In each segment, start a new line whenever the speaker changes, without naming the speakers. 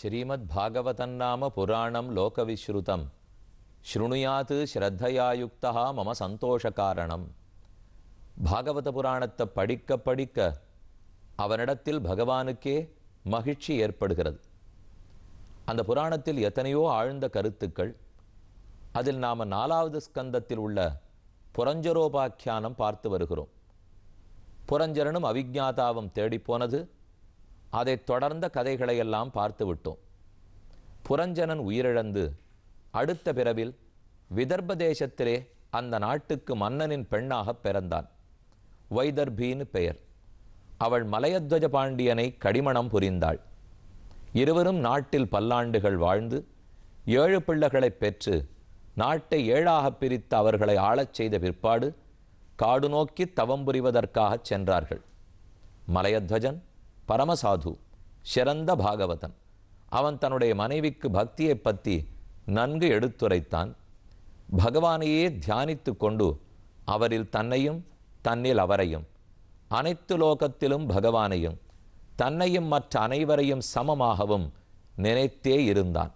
श्रीमद्भागवतन्नाम पुराणं लोकविश्रुतं शृणुयात् श्रद्धया युक्तः मम சந்தோஷகாரணம். பாகவத புராணத்தை படிக்க படிக்க அவனிடத்தில் பகவானுக்கே மகிழ்ச்சி ஏற்படுகிறது. அந்த புராணத்தில் எத்தனையோ ஆழ்ந்த கருத்துக்கள். அதில் நாம் 4வது ஸ்கந்தத்தில் உள்ள புரஞ்சரோபாக்கியானம் பார்த்து வருகிறோம். புரஞ்சரனும் அவிஜ்ஞாதாவும் தேடிப்போனது, அதைத் தொடர்ந்த கதைகளையெல்லாம் பார்த்து விட்டோம். புரஞ்சனன் உயிரிழந்து அடுத்த பிறவில் விதர்ப தேசத்திலே அந்த நாட்டுக்கு மன்னனின் பெண்ணாக பிறந்தான். வைதர்பின்னு பெயர். அவள் மலையத்வஜ பாண்டியனை கடிமணம் புரிந்தாள். இருவரும் நாட்டில் பல்லாண்டுகள் வாழ்ந்து 7 பிள்ளைகளை பெற்று நாட்டை 7ஆக பிரித்து அவர்களை ஆளச் செய்த பிற்பாடு காடு நோக்கி தவம் புரிவதற்காகச் சென்றார்கள். மலையத்வஜன் பரமசாது, சிறந்த பாகவதன். அவன் தன்னுடைய மனைவிக்கு பக்தியை பற்றி நன்கு எடுத்துரைத்தான். பகவானையே தியானித்து கொண்டு அவரில் தன்னையும் தன்னில் அவரையும், அனைத்து லோகத்திலும் பகவானையும் தன்னையும் மற்ற அனைவரையும் சமமாகவும் நினைத்தே இருந்தான்.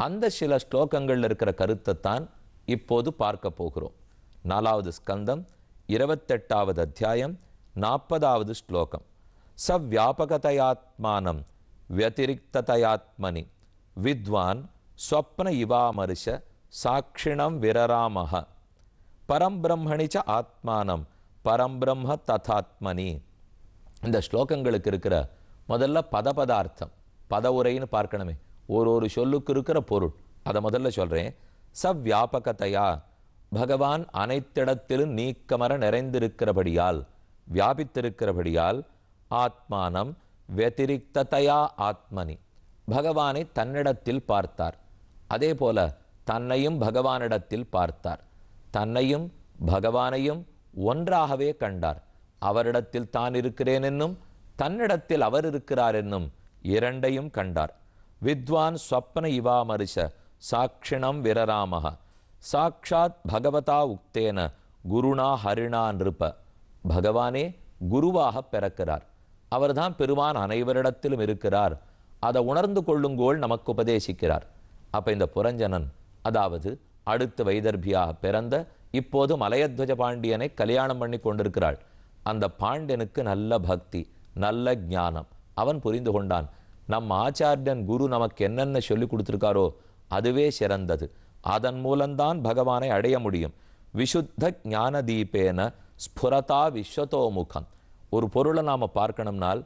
அந்த சில ஸ்லோகங்கள் இருக்கிற கருத்தைத்தான் இப்போது பார்க்க போகிறோம். 4வது ஸ்கந்தம் 28வது அத்தியாயம் 40வது ஸ்லோகம். சவ்யாபகதயாத்மானம் வத்திரிக்ததயாத்மனி வித்வான் ஸ்வப்ன இவாமரிஷ சாட்சிணம் விரராமஹ பரம்பிரம்மணி ச ஆத்மானம் பரம்பிரம்ம ததாத்மனி. இந்த ஸ்லோகங்களுக்கு இருக்கிற முதல்ல பதபதார்த்தம், பதவுரைன்னு பார்க்கணுமே. ஒரு சொல்லுக்கு இருக்கிற பொருள் அதை முதல்ல சொல்கிறேன். சவ்யாபகதையா, பகவான் அனைத்திடத்திலும் நீக்கமர நிறைந்திருக்கிறபடியால், வியாபித்திருக்கிறபடியால், ஆத்மானம் வத்திரிக்ததையா ஆத்மனி, பகவானை தன்னிடத்தில் பார்த்தார். அதே போல தன்னையும் பகவானிடத்தில் பார்த்தார். தன்னையும் பகவானையும் ஒன்றாகவே கண்டார். அவரிடத்தில் தான் இருக்கிறேன் என்னும், தன்னிடத்தில் அவர் இருக்கிறார் என்னும் இரண்டையும் கண்டார். வித்வான் ஸ்வப்ன இவாமரிஷ சாட்சிணம் விரராமஹ சாக்ஷாத் பகவதா உக்தேன குருணா ஹரிணா நிருப. பகவானே குருவாக பிறக்கிறார். அவர்தான் பெருமான் அனைவரிடத்திலும் இருக்கிறார். அதை உணர்ந்து கொள்ளுங்கோள் நமக்கு உபதேசிக்கிறார். அப்போ இந்த புரஞ்சனன், அதாவது அடுத்து வைதர்பியாக பிறந்த இப்போது மலையத்வஜ பாண்டியனை கல்யாணம் பண்ணி கொண்டிருக்கிறாள். அந்த பாண்டியனுக்கு நல்ல பக்தி, நல்ல ஞானம். அவன் புரிந்து கொண்டான், நம் ஆச்சாரியன் குரு நமக்கு என்னென்ன சொல்லி கொடுத்துருக்காரோ அதுவே சிறந்தது. அதன் மூலம்தான் பகவானை அடைய முடியும். விசுத்த ஞான தீபேன ஸ்புரதா விஸ்வதோமுகம். ஒரு பொருளை நாம் பார்க்கணும்னால்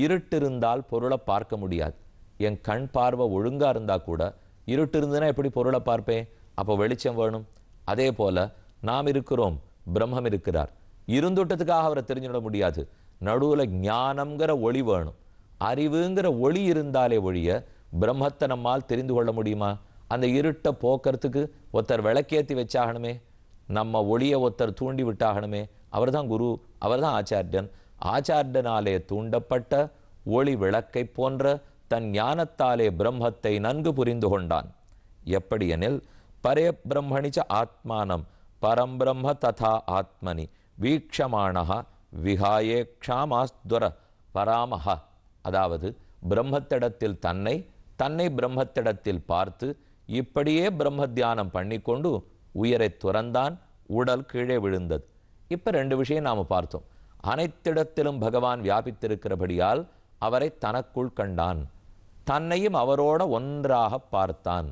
இருட்டு இருந்தால் பொருளை பார்க்க முடியாது. என் கண் பார்வை ஒழுங்காக இருந்தால் கூட இருட்டு இருந்துன்னா எப்படி பொருளை பார்ப்பேன்? அப்போ வெளிச்சம் வேணும். அதே போல் நாம் இருக்கிறோம், பிரம்மம் இருக்கிறார். இருந்துட்டத்துக்காக அவரை தெரிஞ்சுட முடியாது. நடுவில் ஞானம்ங்கிற ஒளி வேணும். அறிவுங்கிற ஒளி இருந்தாலே ஒழிய பிரம்மத்தை நம்மால் தெரிந்து கொள்ள முடியுமா? அந்த இருட்டை போக்குறதுக்கு ஒருத்தர் விளக்கேற்றி வச்சாகணுமே, நம்ம ஒளியை ஒருத்தர் தூண்டி விட்டாகணுமே. அவர் தான் குரு, அவர் தான் ஆச்சாரியன். ஆச்சாரியனாலே தூண்டப்பட்ட ஒளி விளக்கை போன்ற தன் ஞானத்தாலே பிரம்மத்தை நன்கு புரிந்து கொண்டான். எப்படி எனில், பரே பிரம்மணிச்ச ஆத்மானம் பரம்பிரம்ம ததா ஆத்மனி வீக்ஷமானஹ விஹாயேக்ஷாமாஸ்துர பராமஹ. அதாவது பிரம்மத்திடத்தில் தன்னை, தன்னை பிரம்மத்திடத்தில் பார்த்து இப்படியே பிரம்ம தியானம் பண்ணிக்கொண்டு உயிரை துறந்தான். உடல் கீழே விழுந்தது. இப்போ 2 விஷயம் நாம் பார்த்தோம். அனைத்திடத்திலும் பகவான் வியாபித்திருக்கிறபடியால் அவரை தனக்குள் கண்டான். தன்னையும் அவரோட ஒன்றாக பார்த்தான்.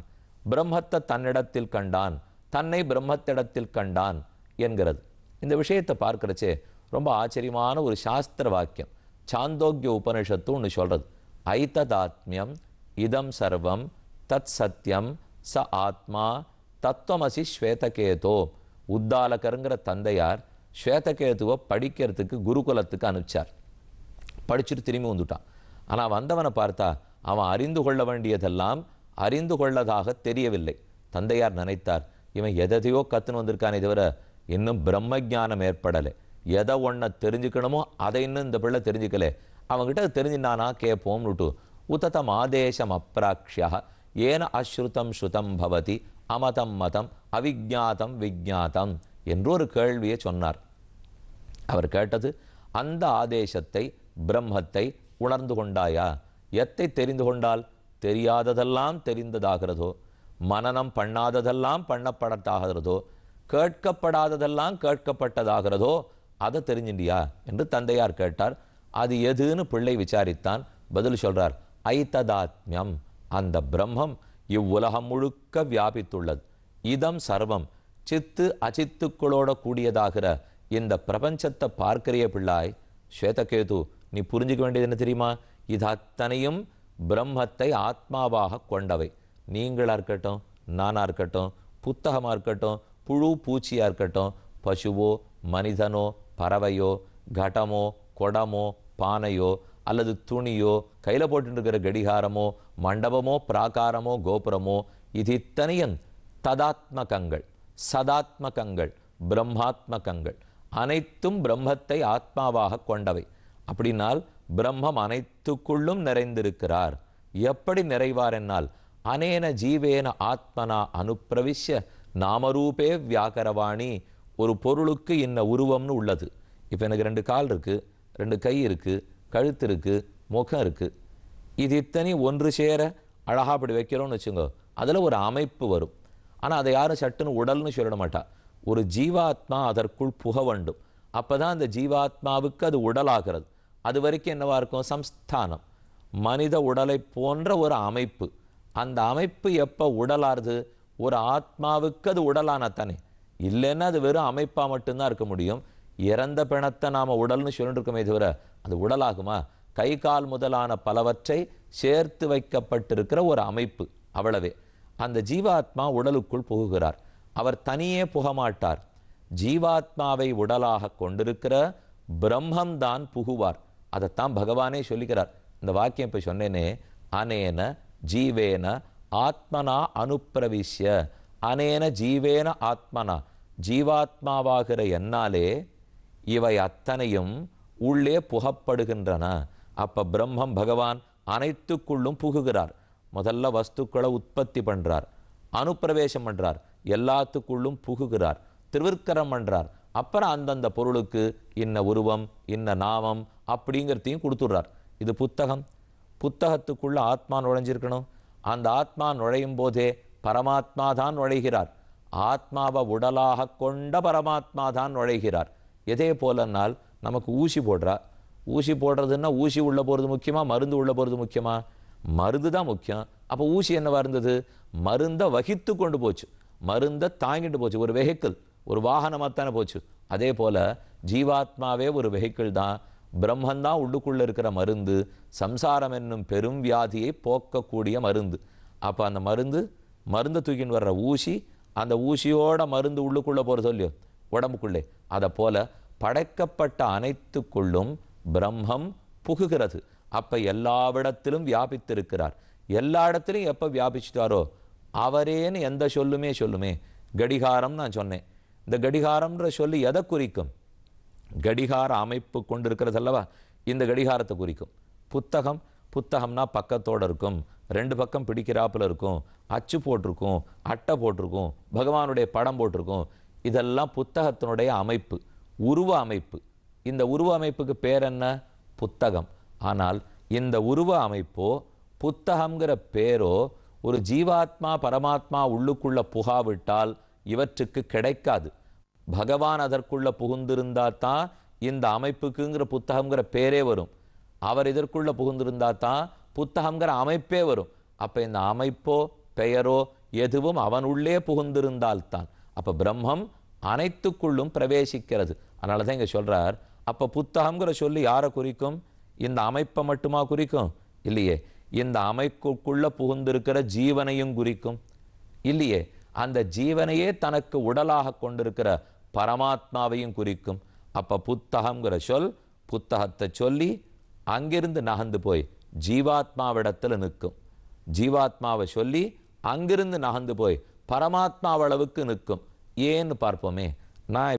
பிரம்மத்தை தன்னிடத்தில் கண்டான், தன்னை பிரம்மத்திடத்தில் கண்டான் என்கிறது. இந்த விஷயத்தை பார்க்கிறச்சே ரொம்ப ஆச்சரியமான ஒரு சாஸ்திர வாக்கியம். சாந்தோக்கிய உபனிஷத்து ஒன்று சொல்கிறது. ஐததாத்மியம் இதம் சர்வம் தத் சத்தியம் ச ஆத்மா தத்துவமசி ஸ்வேதகேதோ. உத்தாலகருங்கிற தந்தையார் ஸ்வேதகேதுவை படிக்கிறதுக்கு குருகுலத்துக்கு அனுப்பிச்சார். படிச்சுட்டு திரும்பி வந்துட்டான். ஆனால் வந்தவனை பார்த்தா அவன் அறிந்து கொள்ள வேண்டியதெல்லாம் அறிந்து கொள்ளதாக தெரியவில்லை. தந்தையார் நினைத்தார், இவன் எதையோ கற்றுன்னு வந்திருக்கானே தவிர இன்னும் பிரம்ம ஜானம் ஏற்படலை. எதை ஒன்றை தெரிஞ்சுக்கணுமோ அதை இன்னும் இந்த பிள்ளை தெரிஞ்சுக்கலே. அவங்ககிட்ட தெரிஞ்சுனானா கேட்போம்னுட்டு உத்ததம் ஆதேசம் அப்ராக்ஷியா ஏன அஸ்ருதம் ஸ்ருதம் பவதி அமதம் மதம் அவிஜாதம் விஜாதம் என்றொரு கேள்வியை சொன்னார். அவர் கேட்டது, அந்த ஆதேசத்தை பிரம்மத்தை உணர்ந்து கொண்டாயா? எத்தை தெரிந்து கொண்டால்? தெரியாததெல்லாம் தெரிந்ததாகிறதோ, மனனம் பண்ணாததெல்லாம் பண்ணப்படத்தாகிறதோ, கேட்கப்படாததெல்லாம் கேட்கப்பட்டதாகிறதோ, அதை தெரிஞ்சிண்டியா என்று தந்தையார் கேட்டார். அது எதுன்னு பிள்ளை விசாரித்தான். பதில் சொல்றார், ஐததாத்மியம், அந்த பிரம்மம் இவ்வுலகம் முழுக்க வியாபித்துள்ளது. இதம் சர்வம், சித்து அச்சித்துக்களோட கூடியதாகிற இந்த பிரபஞ்சத்தை பார்க்கிறிய பிள்ளாய் ஸ்வேதகேது, நீ புரிஞ்சுக்க வேண்டியது என்ன தெரியுமா? இது அத்தனையும் பிரம்மத்தை ஆத்மாவாக கொண்டவை. நீங்களா இருக்கட்டும், நானா இருக்கட்டும், புத்தகமா இருக்கட்டும், புழு பூச்சியா இருக்கட்டும், பசுவோ மனிதனோ பறவையோ கடமோ கொடமோ பானையோ அல்லது துணியோ கையில் போட்டு இருக்கிற கடிகாரமோ மண்டபமோ பிராகாரமோ கோபுரமோ, இது இத்தனையும் ததாத்மகங்கள், சதாத்மகங்கள், பிரம்மாத்மகங்கள். அனைத்தும் பிரம்மத்தை ஆத்மாவாக கொண்டவை. அப்படின்னால் பிரம்மம் அனைத்துக்குள்ளும் நிறைந்திருக்கிறார். எப்படி நிறைவார் என்னால், அனேன ஜீவேன ஆத்மனா அனுப்பிரவிஷ்ய நாமரூபே வியாகரவாணி. ஒரு பொருளுக்கு இன்ன உருவம்னு உள்ளது. இப்போ எனக்கு 2 கால் இருக்குது, 2 கை இருக்குது, கழுத்து இருக்குது, முகம் இருக்குது. இது இத்தனை ஒன்று சேர அழகாக அப்படி வைக்கிறோம்னு வச்சுங்க, அதில் ஒரு அமைப்பு வரும். ஆனால் அதை யாரும் சட்டுன்னு உடல்னு சொல்லிட மாட்டா. ஒரு ஜீவாத்மா அதற்குள் புக வேண்டும். அப்போ தான் அந்த ஜீவாத்மாவுக்கு அது உடலாகிறது. அது வரைக்கும் என்னவா இருக்கும்? சம்ஸ்தானம், மனித உடலை போன்ற ஒரு அமைப்பு. அந்த அமைப்பு எப்போ உடலாருது? ஒரு ஆத்மாவுக்கு அது உடலானத்தானே. இல்லைன்னா அது வெறும் அமைப்பாக மட்டும்தான் இருக்க முடியும். இறந்த பிணத்தை நாம் உடல்னு சொல்லிட்டு இருக்கோமே தவிர அது உடலாகுமா? கை கால் முதலான பலவற்றை சேர்த்து வைக்கப்பட்டிருக்கிற ஒரு அமைப்பு, அவ்வளவே. அந்த ஜீவாத்மா உடலுக்குள் புகுகிறார். அவர் தனியே புகமாட்டார். ஜீவாத்மாவை உடலாக கொண்டிருக்கிற பிரம்மம்தான் புகுவார். அதைத்தான் பகவானே சொல்லிக்கிறார். இந்த வாக்கியம் இப்போ சொன்னேனே, அனேன ஜீவேன ஆத்மனா அனுப்பிரவிஷ்ய, அனேன ஜீவேன ஆத்மனா, ஜீவாத்மாவாகிற என்னாலே இவை அத்தனையும் உள்ளே புகப்படுகின்றன. அப்ப பிரம்மம் பகவான் அனைத்துக்குள்ளும் புகுகிறார். முதல்ல வஸ்துக்களை உற்பத்தி பண்றார், அனுப்பிரவேசம் பண்றார், எல்லாத்துக்குள்ளும் புகுகிறார், திருவிற்கரம் பண்றார். அப்புறம் அந்தந்த பொருளுக்கு இன்ன உருவம் இன்ன நாமம் அப்படிங்கிறதையும் கொடுத்துடுறார். இது புத்தகம். புத்தகத்துக்குள்ள ஆத்மா நுழைஞ்சிருக்கணும். அந்த ஆத்மா நுழையும் போதே பரமாத்மா தான் நுழைகிறார். ஆத்மாவை உடலாக கொண்ட பரமாத்மா தான் நுழைகிறார். எதே போலனால் நமக்கு ஊசி போடுறா. ஊசி போடுறதுன்னா ஊசி உள்ள போகிறது முக்கியமா, மருந்து உள்ள போகிறது முக்கியமா? மருந்து தான் முக்கியம். அப்போ ஊசி என்னவா இருந்தது? மருந்தை வகித்து கொண்டு போச்சு, மருந்தை தாங்கிட்டு போச்சு. ஒரு வெஹிக்கிள், ஒரு வாகனமாகத்தானே போச்சு. அதே போல ஜீவாத்மாவே ஒரு வெஹிக்கிள் தான். பிரம்மந்தான் உள்ளுக்குள்ள இருக்கிற மருந்து, சம்சாரம் என்னும் பெரும் வியாதியை போக்கக்கூடிய மருந்து. அப்போ அந்த மருந்தை தூக்கின்னு வர்ற ஊசி, அந்த ஊசியோட மருந்து உள்ளுக்குள்ளே போகிறது இல்லையோ உடம்புக்குள்ளே. அதை போல படைக்கப்பட்ட அனைத்துக்குள்ளும் பிரம்மம் புகுகிறது. அப்போ எல்லாவிடத்திலும் வியாபித்திருக்கிறார். எல்லா இடத்துலையும் எப்போ வியாபிச்சுட்டாரோ அவரேன்னு எந்த சொல்லுமே. கடிகாரம் நான் சொன்னேன். இந்த கடிகாரம்ன்ற சொல்லி எதை குறிக்கும்? கடிகார அமைப்பு கொண்டிருக்கிறது அல்லவா, இந்த கடிகாரத்தை குறிக்கும். புத்தகம்னா பக்கத்தோடு இருக்கும், 2 பக்கம் பிடிக்கிறாப்புல இருக்கும், அச்சு போட்டிருக்கும், அட்டை போட்டிருக்கும், பகவானுடைய படம் போட்டிருக்கும். இதெல்லாம் புத்தகத்தினுடைய அமைப்பு, உருவ அமைப்பு. இந்த உருவ அமைப்புக்கு பேர் என்ன? புத்தகம். ஆனால் இந்த உருவ அமைப்போ புத்தகம்ங்கிற பேரோ ஒரு ஜீவாத்மா பரமாத்மா உள்ளுக்குள்ள புகாவிட்டால் இவற்றுக்கு கிடைக்காது. பகவான் அதற்குள்ள புகுந்திருந்தா தான் இந்த அமைப்புக்குங்கிற புத்தகம்ங்கிற பேரே வரும். அவர் இதற்குள்ள புகுந்திருந்தா தான் புத்தகம்ங்கிற அமைப்பே வரும். அப்போ இந்த அமைப்போ பெயரோ எதுவும் அவன் உள்ளே புகுந்திருந்தால்தான். அப்போ பிரம்மம் அனைத்துக்குள்ளும் பிரவேசிக்கிறது. அதனால தான் இங்கே சொல்கிறார், அப்போ புத்தகம்ங்கிற சொல்லி யாரை குறிக்கும்? இந்த அமைப்பை மட்டுமா குறிக்கும்? இல்லையே. இந்த அமைப்புக்குள்ள புகுந்திருக்கிற ஜீவனையும் குறிக்கும். இல்லையே. அந்த ஜீவனையே தனக்கு உடலாக கொண்டிருக்கிற பரமாத்மாவையும் குறிக்கும். அப்போ புத்தகம்ங்கிற சொல் புத்தகத்தை சொல்லி அங்கிருந்து நகர்ந்து போய் ஜீவாத்மாவிடத்தில் நிற்கும். ஜீவாத்மாவை சொல்லி அங்கிருந்து நகர்ந்து போய் பரமாத்மாவளவுக்கு நிற்கும். ஏன்னு பார்ப்போமே. நான்